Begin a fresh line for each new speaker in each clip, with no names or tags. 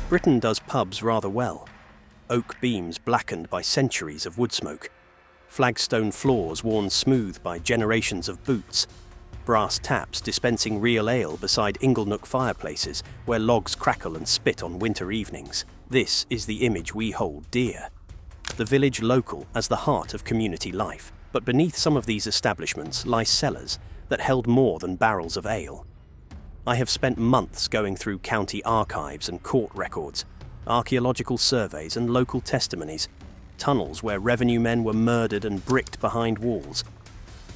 Britain does pubs rather well. Oak beams blackened by centuries of wood smoke, flagstone floors worn smooth by generations of boots, brass taps dispensing real ale beside inglenook fireplaces where logs crackle and spit on winter evenings. This is the image we hold dear. The village local as the heart of community life. But beneath some of these establishments lie cellars that held more than barrels of ale. I have spent months going through county archives and court records, archaeological surveys and local testimonies, tunnels where revenue men were murdered and bricked behind walls,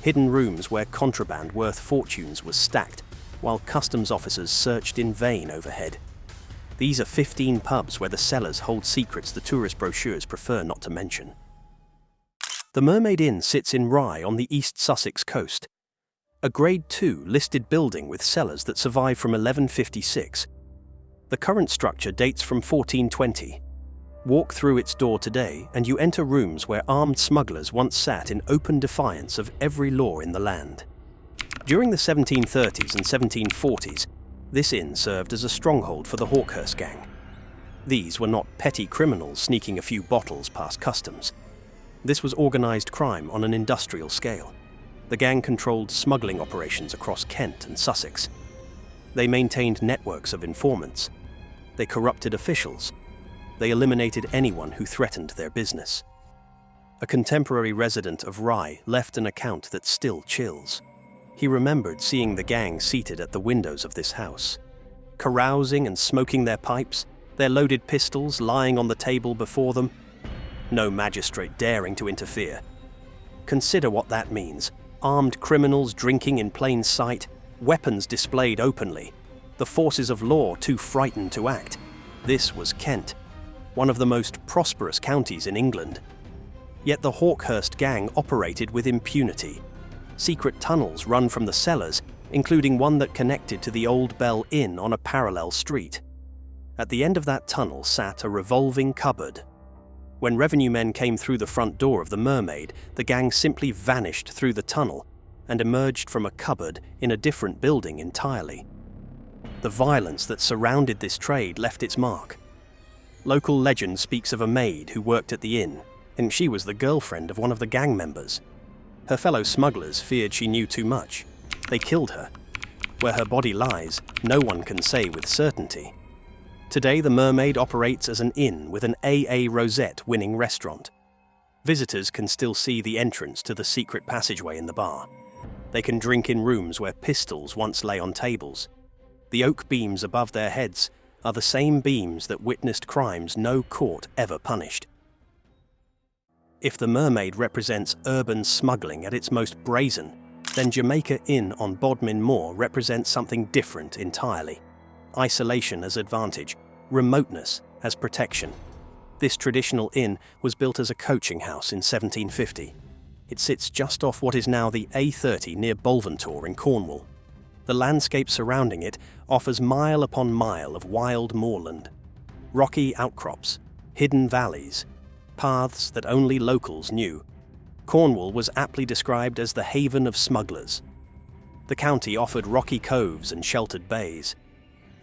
hidden rooms where contraband worth fortunes was stacked, while customs officers searched in vain overhead. These are 15 pubs where the cellars hold secrets the tourist brochures prefer not to mention. The Mermaid Inn sits in Rye on the East Sussex coast, a Grade II listed building with cellars that survive from 1156. The current structure dates from 1420. Walk through its door today and you enter rooms where armed smugglers once sat in open defiance of every law in the land. During the 1730s and 1740s, this inn served as a stronghold for the Hawkhurst Gang. These were not petty criminals sneaking a few bottles past customs. This was organised crime on an industrial scale. The gang controlled smuggling operations across Kent and Sussex. They maintained networks of informants. They corrupted officials. They eliminated anyone who threatened their business. A contemporary resident of Rye left an account that still chills. He remembered seeing the gang seated at the windows of this house, carousing and smoking their pipes, their loaded pistols lying on the table before them. No magistrate daring to interfere. Consider what that means. Armed criminals drinking in plain sight, weapons displayed openly, the forces of law too frightened to act. This was Kent, one of the most prosperous counties in England. Yet the Hawkhurst Gang operated with impunity. Secret tunnels run from the cellars, including one that connected to the Old Bell Inn on a parallel street. At the end of that tunnel sat a revolving cupboard. When revenue men came through the front door of the Mermaid, the gang simply vanished through the tunnel and emerged from a cupboard in a different building entirely. The violence that surrounded this trade left its mark. Local legend speaks of a maid who worked at the inn, and she was the girlfriend of one of the gang members. Her fellow smugglers feared she knew too much. They killed her. Where her body lies, no one can say with certainty. Today, the Mermaid operates as an inn with an AA Rosette winning restaurant. Visitors can still see the entrance to the secret passageway in the bar. They can drink in rooms where pistols once lay on tables. The oak beams above their heads are the same beams that witnessed crimes no court ever punished. If the Mermaid represents urban smuggling at its most brazen, then Jamaica Inn on Bodmin Moor represents something different entirely. Isolation as advantage, remoteness as protection. This traditional inn was built as a coaching house in 1750. It sits just off what is now the A30 near Bolventor in Cornwall. The landscape surrounding it offers mile upon mile of wild moorland, rocky outcrops, hidden valleys, paths that only locals knew. Cornwall was aptly described as the haven of smugglers. The county offered rocky coves and sheltered bays,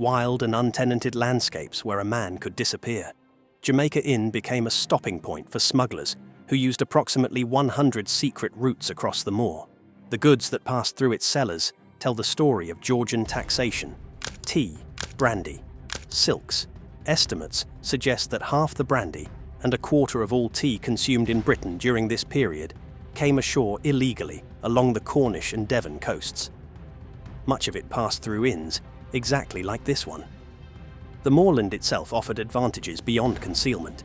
wild and untenanted landscapes where a man could disappear. Jamaica Inn became a stopping point for smugglers who used approximately 100 secret routes across the moor. The goods that passed through its cellars tell the story of Georgian taxation, tea, brandy, silks. Estimates suggest that half the brandy and a quarter of all tea consumed in Britain during this period came ashore illegally along the Cornish and Devon coasts. Much of it passed through inns, exactly like this one. The moorland itself offered advantages beyond concealment.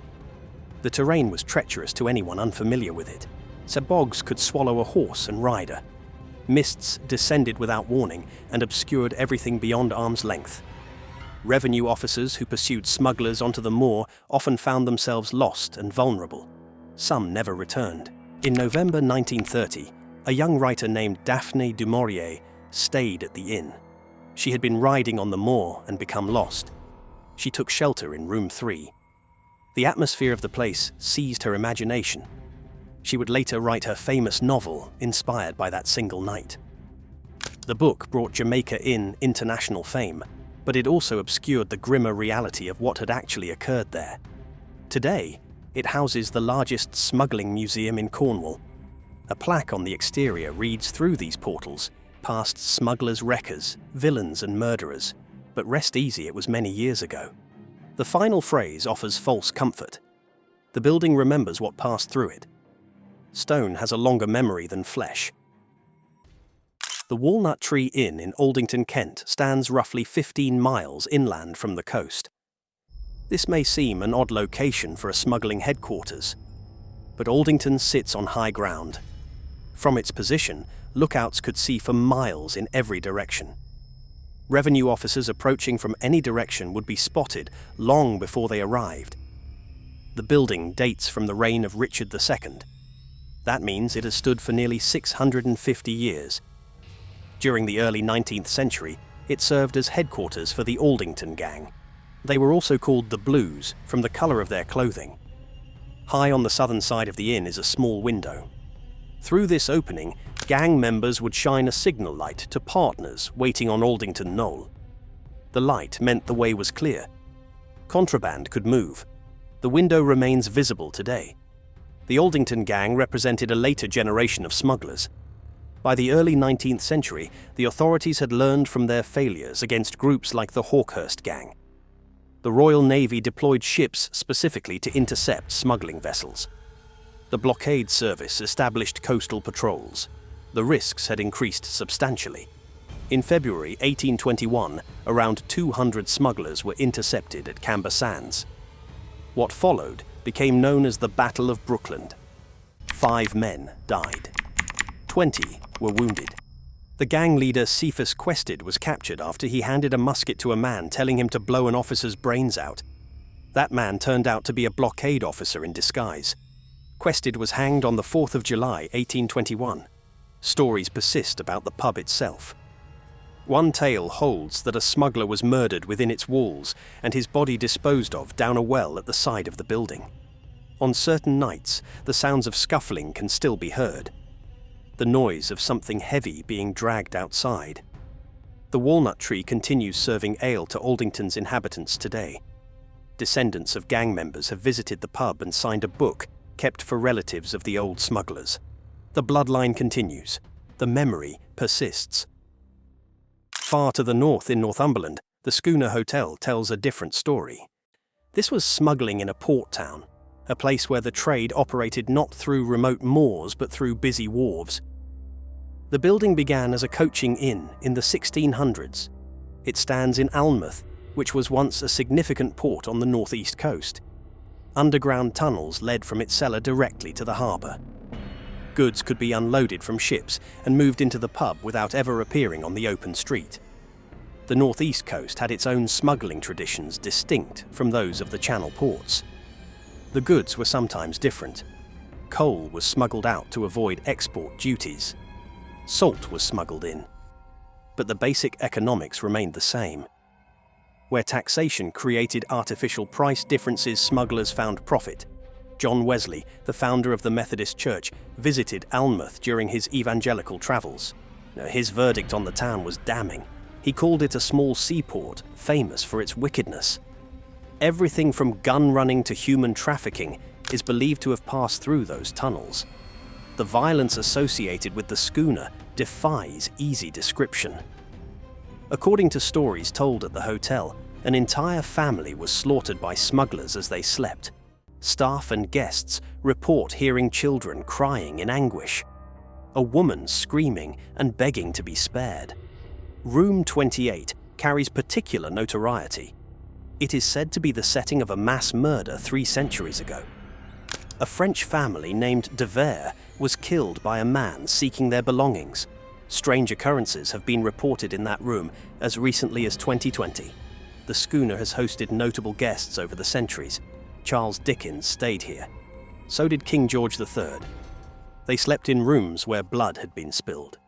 The terrain was treacherous to anyone unfamiliar with it, so bogs could swallow a horse and rider. Mists descended without warning and obscured everything beyond arm's length. Revenue officers who pursued smugglers onto the moor often found themselves lost and vulnerable. Some never returned. In November 1930, a young writer named Daphne du Maurier stayed at the inn. She had been riding on the moor and become lost. She took shelter in room 3. The atmosphere of the place seized her imagination. She would later write her famous novel inspired by that single night. The book brought Jamaica Inn international fame. but it also obscured the grimmer reality of what had actually occurred there. Today, it houses the largest smuggling museum in Cornwall. A plaque on the exterior reads through these portals, past smugglers' wreckers, villains and murderers, but rest easy, it was many years ago. The final phrase offers false comfort. The building remembers what passed through it. Stone has a longer memory than flesh. The Walnut Tree Inn in Aldington, Kent, stands roughly 15 miles inland from the coast. This may seem an odd location for a smuggling headquarters, but Aldington sits on high ground. From its position, lookouts could see for miles in every direction. Revenue officers approaching from any direction would be spotted long before they arrived. The building dates from the reign of Richard II. That means it has stood for nearly 650 years. During the early 19th century, it served as headquarters for the Aldington Gang. They were also called the Blues, from the colour of their clothing. High on the southern side of the inn is a small window. Through this opening, gang members would shine a signal light to partners waiting on Aldington Knoll. The light meant the way was clear. Contraband could move. The window remains visible today. The Aldington Gang represented a later generation of smugglers. By the early 19th century, the authorities had learned from their failures against groups like the Hawkhurst Gang. The Royal Navy deployed ships specifically to intercept smuggling vessels. The blockade service established coastal patrols. The risks had increased substantially. In February 1821, around 200 smugglers were intercepted at Camber Sands. What followed became known as the Battle of Brookland. 5 men died. 20 were wounded. The gang leader Cephas Quested was captured after he handed a musket to a man telling him to blow an officer's brains out. That man turned out to be a blockade officer in disguise. Quested was hanged on the 4th of July 1821. Stories persist about the pub itself. One tale holds that a smuggler was murdered within its walls and his body disposed of down a well at the side of the building. On certain nights, the sounds of scuffling can still be heard. The noise of something heavy being dragged outside. The Walnut Tree continues serving ale to Aldington's inhabitants today. Descendants of gang members have visited the pub and signed a book kept for relatives of the old smugglers. The bloodline continues. The memory persists. Far to the north in Northumberland, the Schooner Hotel tells a different story. This was smuggling in a port town, a place where the trade operated not through remote moors but through busy wharves. The building began as a coaching inn in the 1600s. It stands in Alnmouth, which was once a significant port on the northeast coast. Underground tunnels led from its cellar directly to the harbour. Goods could be unloaded from ships and moved into the pub without ever appearing on the open street. The northeast coast had its own smuggling traditions distinct from those of the Channel ports. The goods were sometimes different. Coal was smuggled out to avoid export duties. Salt was smuggled in. But the basic economics remained the same. Where taxation created artificial price differences, smugglers found profit. John Wesley, the founder of the Methodist Church, visited Alnmouth during his evangelical travels. His verdict on the town was damning. He called it a small seaport, famous for its wickedness. Everything from gun running to human trafficking is believed to have passed through those tunnels. The violence associated with the schooner defies easy description. According to stories told at the hotel, an entire family was slaughtered by smugglers as they slept. Staff and guests report hearing children crying in anguish. A woman screaming and begging to be spared. Room 28 carries particular notoriety. It is said to be the setting of a mass murder 3 centuries ago. A French family named De Vere was killed by a man seeking their belongings. Strange occurrences have been reported in that room as recently as 2020. The schooner has hosted notable guests over the centuries. Charles Dickens stayed here. So did King George III. They slept in rooms where blood had been spilled.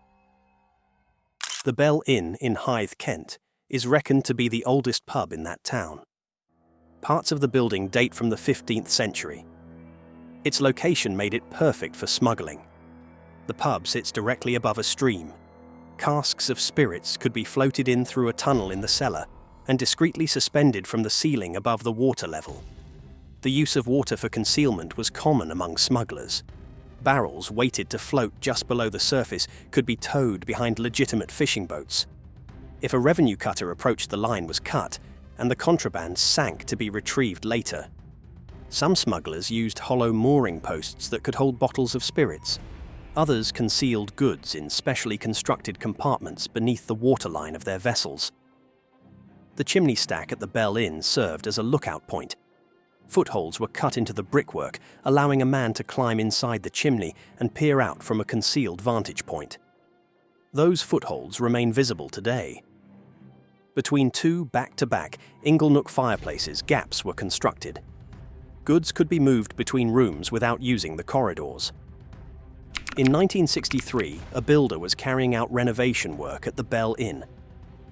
The Bell Inn in Hythe, Kent, is reckoned to be the oldest pub in that town. Parts of the building date from the 15th century. Its location made it perfect for smuggling. The pub sits directly above a stream. Casks of spirits could be floated in through a tunnel in the cellar, and discreetly suspended from the ceiling above the water level. The use of water for concealment was common among smugglers. Barrels weighted to float just below the surface could be towed behind legitimate fishing boats. If a revenue cutter approached, the line was cut, and the contraband sank to be retrieved later. Some smugglers used hollow mooring posts that could hold bottles of spirits. Others concealed goods in specially constructed compartments beneath the waterline of their vessels. The chimney stack at the Bell Inn served as a lookout point. Footholds were cut into the brickwork, allowing a man to climb inside the chimney and peer out from a concealed vantage point. Those footholds remain visible today. Between two back-to-back inglenook fireplaces, gaps were constructed. Goods could be moved between rooms without using the corridors. In 1963, a builder was carrying out renovation work at the Bell Inn.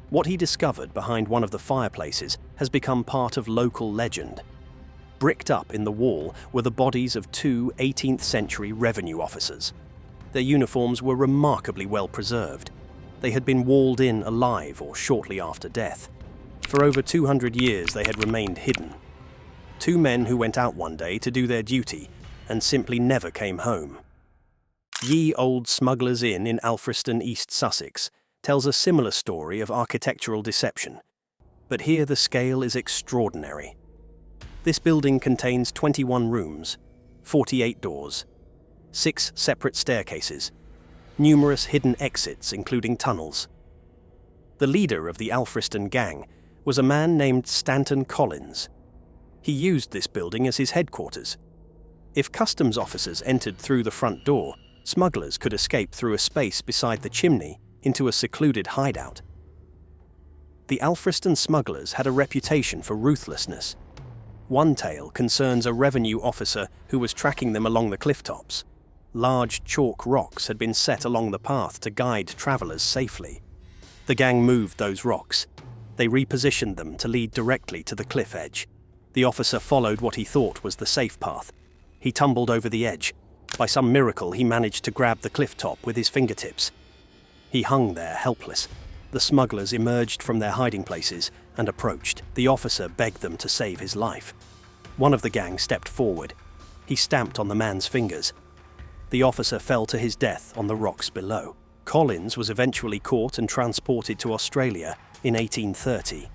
What he discovered behind one of the fireplaces has become part of local legend. Bricked up in the wall were the bodies of two 18th century revenue officers. Their uniforms were remarkably well preserved. They had been walled in alive or shortly after death. For over 200 years they had remained hidden. Two men who went out one day to do their duty and simply never came home. Ye Olde Smugglers Inn in Alfriston, East Sussex, tells a similar story of architectural deception. But here the scale is extraordinary. This building contains 21 rooms, 48 doors, 6 separate staircases, numerous hidden exits including tunnels. The leader of the Alfriston Gang was a man named Stanton Collins. He used this building as his headquarters. If customs officers entered through the front door, smugglers could escape through a space beside the chimney into a secluded hideout. The Alfriston smugglers had a reputation for ruthlessness. One tale concerns a revenue officer who was tracking them along the cliff tops. Large chalk rocks had been set along the path to guide travellers safely. The gang moved those rocks. They repositioned them to lead directly to the cliff edge. The officer followed what he thought was the safe path. He tumbled over the edge. By some miracle, he managed to grab the cliff top with his fingertips. He hung there helpless. The smugglers emerged from their hiding places and approached. The officer begged them to save his life. One of the gang stepped forward. He stamped on the man's fingers. The officer fell to his death on the rocks below. Collins was eventually caught and transported to Australia in 1830.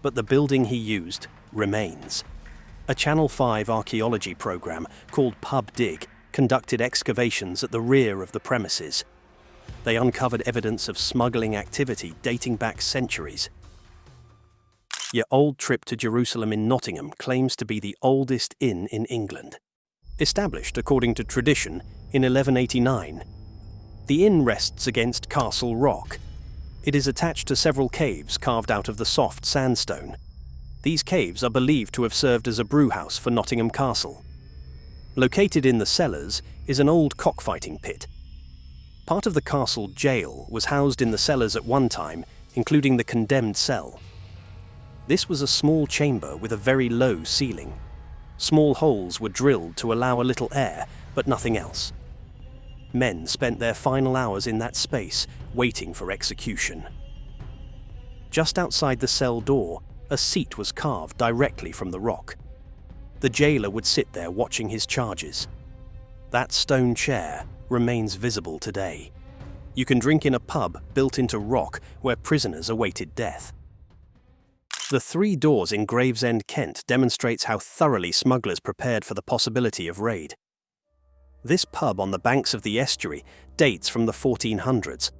But the building he used remains. A Channel 5 archaeology program called Pub Dig conducted excavations at the rear of the premises. They uncovered evidence of smuggling activity dating back centuries. Your Old Trip to Jerusalem in Nottingham claims to be the oldest inn in England. Established according to tradition in 1189, the inn rests against Castle Rock. It is attached to several caves carved out of the soft sandstone. These caves are believed to have served as a brewhouse for Nottingham Castle. Located in the cellars is an old cockfighting pit. Part of the castle jail was housed in the cellars at one time, including the condemned cell. This was a small chamber with a very low ceiling. Small holes were drilled to allow a little air, but nothing else. Men spent their final hours in that space, waiting for execution. Just outside the cell door, a seat was carved directly from the rock. The jailer would sit there watching his charges. That stone chair remains visible today. You can drink in a pub built into rock where prisoners awaited death. The Three Daws in Gravesend, Kent demonstrates how thoroughly smugglers prepared for the possibility of raid. This pub on the banks of the estuary dates from the 1400s.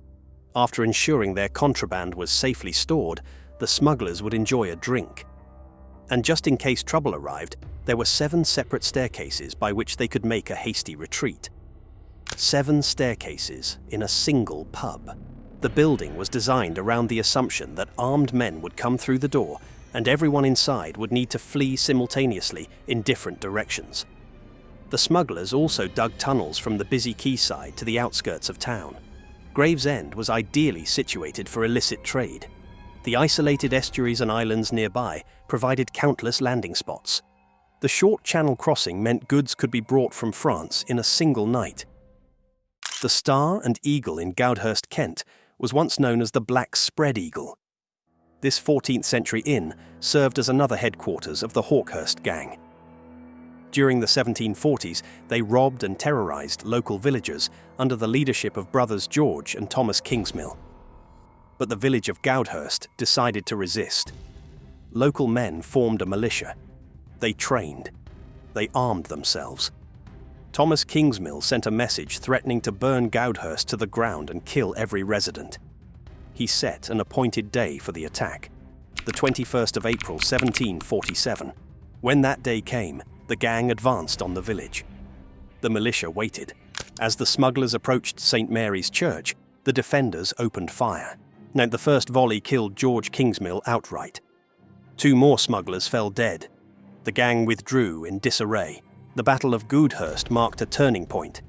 After ensuring their contraband was safely stored, the smugglers would enjoy a drink. And just in case trouble arrived, there were 7 separate staircases by which they could make a hasty retreat. 7 staircases in a single pub. The building was designed around the assumption that armed men would come through the door and everyone inside would need to flee simultaneously in different directions. The smugglers also dug tunnels from the busy quayside to the outskirts of town. Gravesend was ideally situated for illicit trade. The isolated estuaries and islands nearby provided countless landing spots. The short channel crossing meant goods could be brought from France in a single night. The Star and Eagle in Hawkhurst, Kent, was once known as the Black Spread Eagle. This 14th century inn served as another headquarters of the Hawkhurst Gang. During the 1740s, they robbed and terrorized local villagers under the leadership of brothers George and Thomas Kingsmill. But the village of Goudhurst decided to resist. Local men formed a militia. They trained. They armed themselves. Thomas Kingsmill sent a message threatening to burn Goudhurst to the ground and kill every resident. He set an appointed day for the attack, the 21st of April 1747. When that day came, the gang advanced on the village. The militia waited. As the smugglers approached St. Mary's Church, the defenders opened fire. Now, the first volley killed George Kingsmill outright. 2 more smugglers fell dead. The gang withdrew in disarray. The Battle of Goudhurst marked a turning point.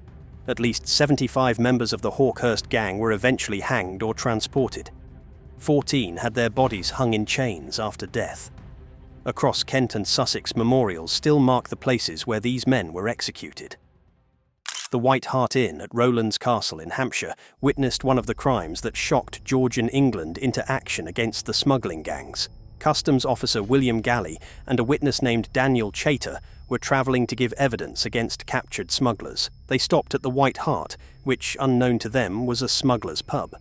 At least 75 members of the Hawkhurst Gang were eventually hanged or transported. 14 had their bodies hung in chains after death. Across Kent and Sussex, memorials still mark the places where these men were executed. The White Hart Inn at Rowlands Castle in Hampshire witnessed one of the crimes that shocked Georgian England into action against the smuggling gangs. Customs officer William Galley and a witness named Daniel Chater were travelling to give evidence against captured smugglers. They stopped at the White Hart, which, unknown to them, was a smuggler's pub.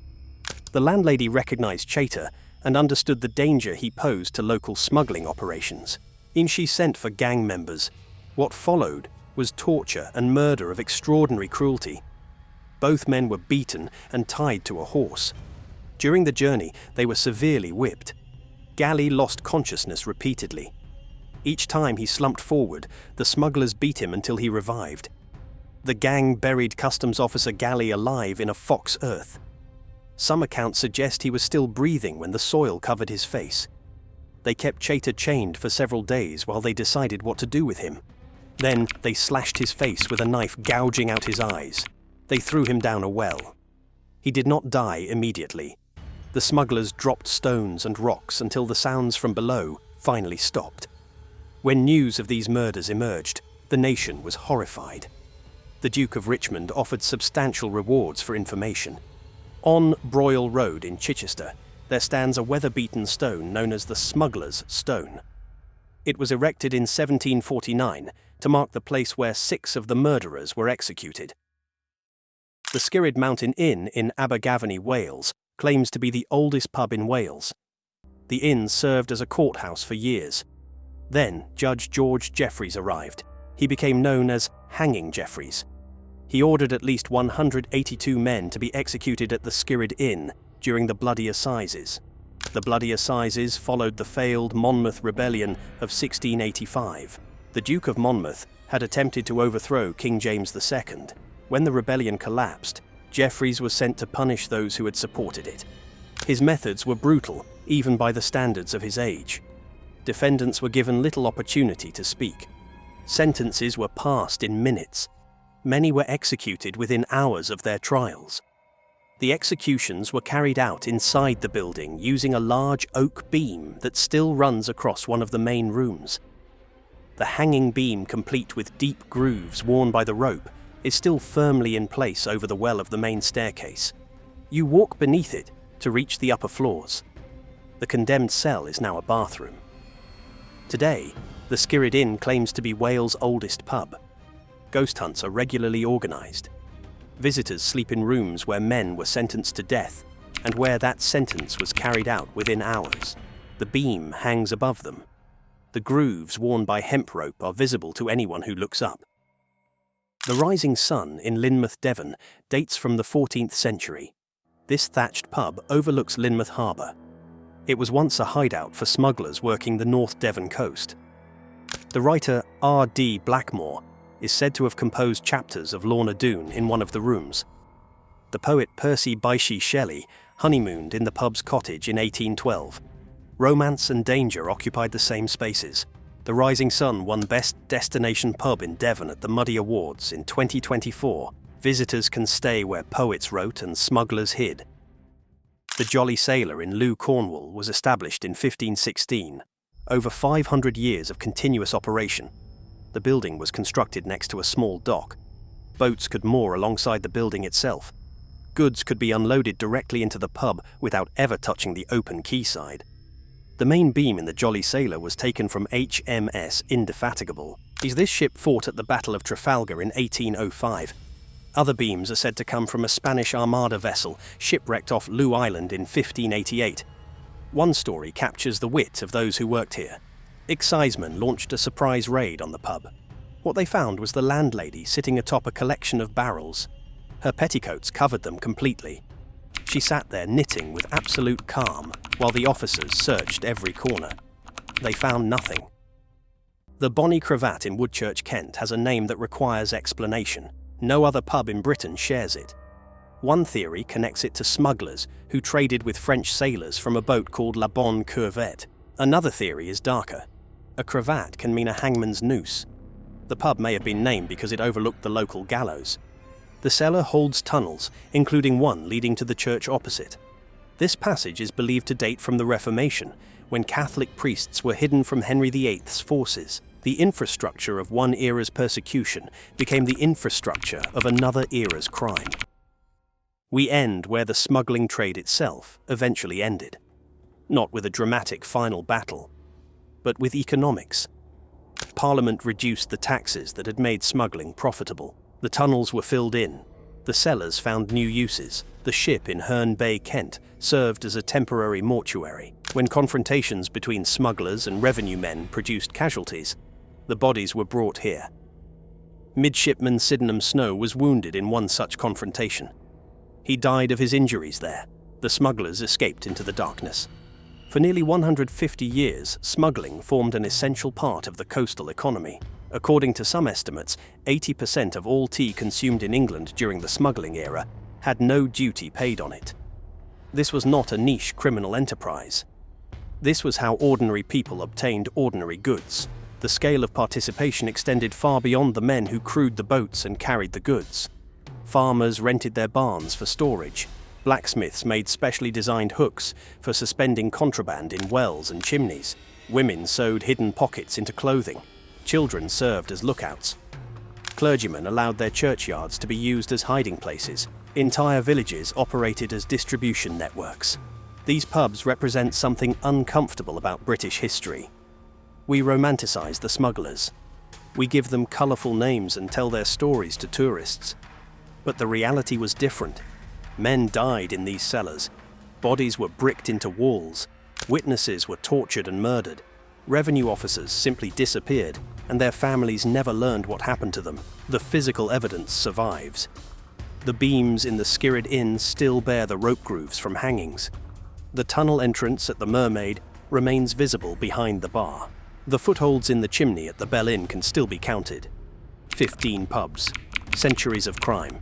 The landlady recognised Chater and understood the danger he posed to local smuggling operations. In she sent for gang members. What followed was torture and murder of extraordinary cruelty. Both men were beaten and tied to a horse. During the journey, they were severely whipped. Galley lost consciousness repeatedly. Each time he slumped forward, the smugglers beat him until he revived. The gang buried Customs Officer Galley alive in a fox earth. Some accounts suggest he was still breathing when the soil covered his face. They kept Chater chained for several days while they decided what to do with him. Then they slashed his face with a knife, gouging out his eyes. They threw him down a well. He did not die immediately. The smugglers dropped stones and rocks until the sounds from below finally stopped. When news of these murders emerged, the nation was horrified. The Duke of Richmond offered substantial rewards for information. On Broyle Road in Chichester, there stands a weather-beaten stone known as the Smugglers' Stone. It was erected in 1749 to mark the place where 6 of the murderers were executed. The Skirrid Mountain Inn in Abergavenny, Wales, claims to be the oldest pub in Wales. The inn served as a courthouse for years. Then Judge George Jeffreys arrived. He became known as Hanging Jeffreys. He ordered at least 182 men to be executed at the Skirrid Inn during the Bloody Assizes. The Bloody Assizes followed the failed Monmouth Rebellion of 1685. The Duke of Monmouth had attempted to overthrow King James II. When the rebellion collapsed, Jeffreys was sent to punish those who had supported it. His methods were brutal, even by the standards of his age. Defendants were given little opportunity to speak. Sentences were passed in minutes. Many were executed within hours of their trials. The executions were carried out inside the building using a large oak beam that still runs across one of the main rooms. The hanging beam, complete with deep grooves worn by the rope, is still firmly in place over the well of the main staircase. You walk beneath it to reach the upper floors. The condemned cell is now a bathroom. Today, the Skirrid Inn claims to be Wales' oldest pub. Ghost hunts are regularly organised. Visitors sleep in rooms where men were sentenced to death and where that sentence was carried out within hours. The beam hangs above them. The grooves worn by hemp rope are visible to anyone who looks up. The Rising Sun in Lynmouth, Devon, dates from the 14th century. This thatched pub overlooks Lynmouth Harbour. It was once a hideout for smugglers working the North Devon coast. The writer R.D. Blackmore is said to have composed chapters of Lorna Doone in one of the rooms. The poet Percy Bysshe Shelley honeymooned in the pub's cottage in 1812. Romance and danger occupied the same spaces. The Rising Sun won Best Destination Pub in Devon at the Muddy Awards in 2024. Visitors can stay where poets wrote and smugglers hid. The Jolly Sailor in Looe, Cornwall was established in 1516. Over 500 years of continuous operation. The building was constructed next to a small dock. Boats could moor alongside the building itself. Goods could be unloaded directly into the pub without ever touching the open quayside. The main beam in the Jolly Sailor was taken from HMS Indefatigable. This ship fought at the Battle of Trafalgar in 1805. Other beams are said to come from a Spanish Armada vessel shipwrecked off Loo Island in 1588. One story captures the wit of those who worked here. Excisemen launched a surprise raid on the pub. What they found was the landlady sitting atop a collection of barrels. Her petticoats covered them completely. She sat there knitting with absolute calm while the officers searched every corner. They found nothing. The Bonnie Cravat in Woodchurch, Kent has a name that requires explanation. No other pub in Britain shares it. One theory connects it to smugglers who traded with French sailors from a boat called La Bonne Curvette. Another theory is darker. A cravat can mean a hangman's noose. The pub may have been named because it overlooked the local gallows. The cellar holds tunnels, including one leading to the church opposite. This passage is believed to date from the Reformation, when Catholic priests were hidden from Henry VIII's forces. The infrastructure of one era's persecution became the infrastructure of another era's crime. We end where the smuggling trade itself eventually ended. Not with a dramatic final battle, but with economics. Parliament reduced the taxes that had made smuggling profitable. The tunnels were filled in. The cellars found new uses. The ship in Herne Bay, Kent, served as a temporary mortuary. When confrontations between smugglers and revenue men produced casualties, the bodies were brought here. Midshipman Sydenham Snow was wounded in one such confrontation. He died of his injuries there. The smugglers escaped into the darkness. For nearly 150 years, smuggling formed an essential part of the coastal economy. According to some estimates, 80% of all tea consumed in England during the smuggling era had no duty paid on it. This was not a niche criminal enterprise. This was how ordinary people obtained ordinary goods. The scale of participation extended far beyond the men who crewed the boats and carried the goods. Farmers rented their barns for storage. Blacksmiths made specially designed hooks for suspending contraband in wells and chimneys. Women sewed hidden pockets into clothing. Children served as lookouts. Clergymen allowed their churchyards to be used as hiding places. Entire villages operated as distribution networks. These pubs represent something uncomfortable about British history. We romanticize the smugglers. We give them colourful names and tell their stories to tourists. But the reality was different. Men died in these cellars. Bodies were bricked into walls. Witnesses were tortured and murdered. Revenue officers simply disappeared, and their families never learned what happened to them. The physical evidence survives. The beams in the Skirrid Inn still bear the rope grooves from hangings. The tunnel entrance at the Mermaid remains visible behind the bar. The footholds in the chimney at the Bell Inn can still be counted. 15 pubs, centuries of crime,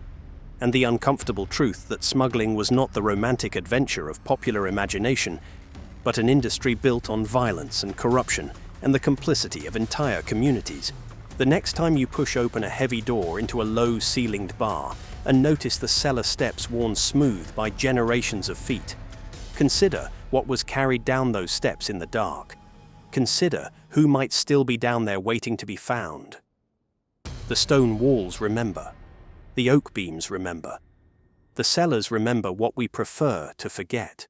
and the uncomfortable truth that smuggling was not the romantic adventure of popular imagination, but an industry built on violence and corruption and the complicity of entire communities. The next time you push open a heavy door into a low-ceilinged bar and notice the cellar steps worn smooth by generations of feet, consider what was carried down those steps in the dark. Consider who might still be down there waiting to be found. The stone walls remember. The oak beams remember. The cellars remember what we prefer to forget.